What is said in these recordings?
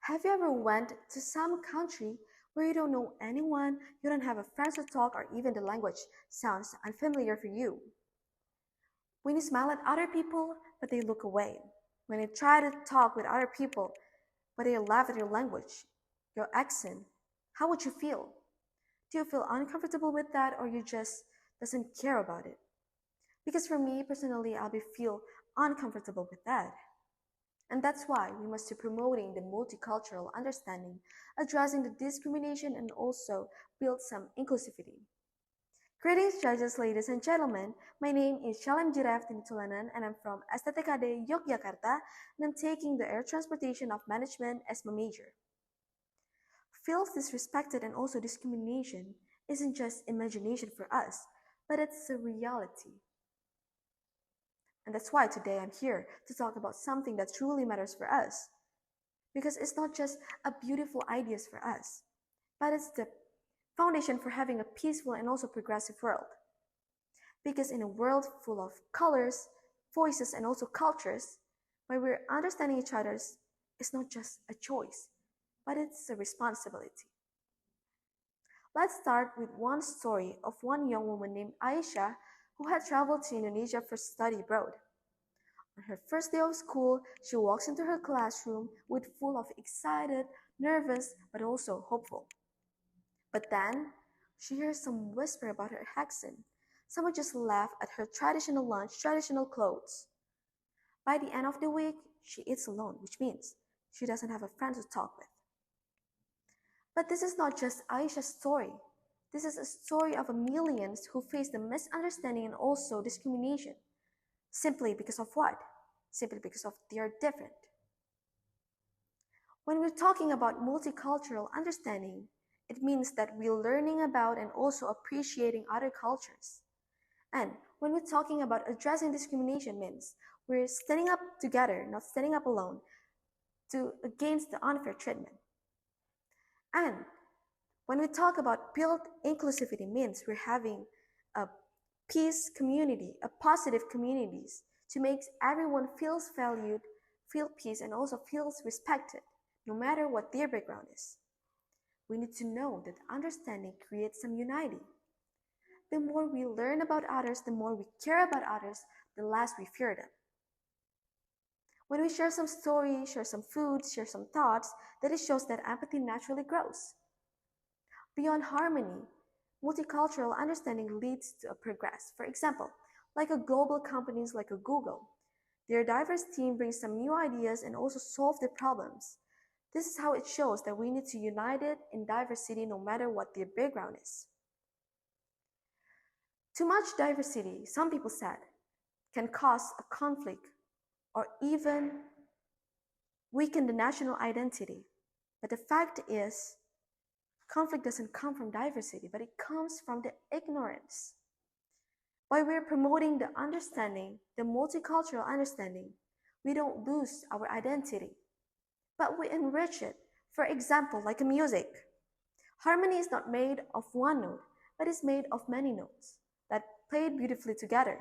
Have you ever went to some country where you don't know anyone, you don't have a friend to talk, or even the language sounds unfamiliar for you? When you smile at other people, but they look away. When you try to talk with other people, but they laugh at your language, your accent, how would you feel? Do you feel uncomfortable with that, or you just doesn't care about it? Because for me personally, I'll be feel uncomfortable with that. And that's why we must be promoting the multicultural understanding, addressing the discrimination, and also build some inclusivity. Greetings, judges, ladies and gentlemen. My name is Shalem Jirreh Tulenan, and I'm from STTKD Yogyakarta, and I'm taking the Air Transportation of Management as my major. Feels disrespected and also discrimination isn't just imagination for us, but it's a reality. And that's why today I'm here to talk about something that truly matters for us. Because it's not just a beautiful ideas for us, but it's the foundation for having a peaceful and also progressive world. Because in a world full of colors, voices, and also cultures, where we're understanding each other's, it's not just a choice, but it's a responsibility. Let's start with one story of one young woman named Aisha who had traveled to Indonesia for study abroad. On her first day of school, she walks into her classroom with full of excited, nervous, but also hopeful. But then, she hears some whisper about her accent. Someone just laughed at her traditional lunch, traditional clothes. By the end of the week, she eats alone, which means she doesn't have a friend to talk with. But this is not just Aisha's story. This is a story of millions who face the misunderstanding and also discrimination. Simply because of what? Simply because of they are different. When we're talking about multicultural understanding, it means that we're learning about and also appreciating other cultures. And when we're talking about addressing discrimination means we're standing up together, not standing up alone, to against the unfair treatment. And when we talk about build inclusivity means we're having a peace community, a positive communities to make everyone feels valued, feel peace, and also feels respected, no matter what their background is. We need to know that understanding creates some unity. The more we learn about others, the more we care about others, the less we fear them. When we share some stories, share some food, share some thoughts, that it shows that empathy naturally grows. Beyond harmony, multicultural understanding leads to a progress. For example, like a global companies like a Google. Their diverse team brings some new ideas and also solve the problems. This is how it shows that we need to unite it in diversity no matter what their background is. Too much diversity, some people said, can cause a conflict or even weaken the national identity. But the fact is, conflict doesn't come from diversity, but it comes from the ignorance. While we're promoting the understanding, the multicultural understanding, we don't lose our identity, but we enrich it. For example, like a music. Harmony is not made of one note, but is made of many notes that played beautifully together.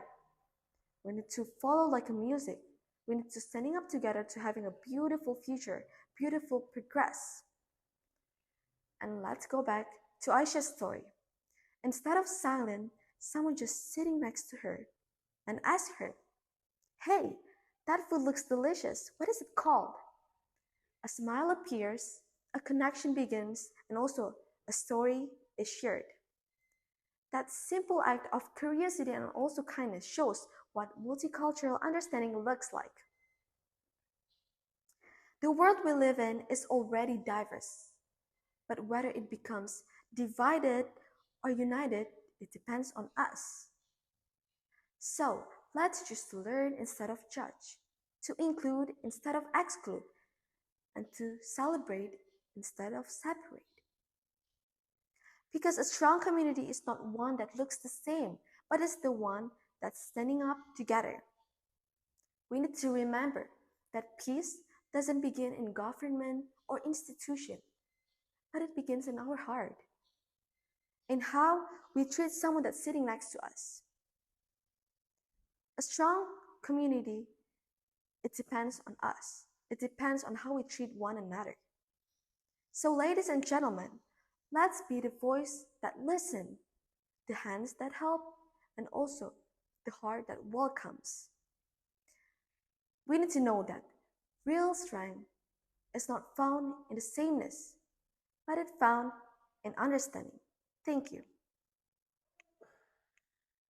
We need to follow like a music. We need to standing up together to having a beautiful future, beautiful progress. And let's go back to Aisha's story. Instead of silent, someone just sitting next to her and asked her, "Hey, that food looks delicious. What is it called?" A smile appears, a connection begins, and also a story is shared. That simple act of curiosity and also kindness shows what multicultural understanding looks like. The world we live in is already diverse, but whether it becomes divided or united, it depends on us. So let's just learn instead of judge, to include instead of exclude, and to celebrate instead of separate. Because a strong community is not one that looks the same, but is the one that's standing up together. We need to remember that peace doesn't begin in government or institution, but it begins in our heart, in how we treat someone that's sitting next to us. A strong community, it depends on us. It depends on how we treat one another. So, ladies and gentlemen, let's be the voice that listens, the hands that help, and also the heart that welcomes. We need to know that real strength is not found in the sameness, but it found in understanding. Thank you.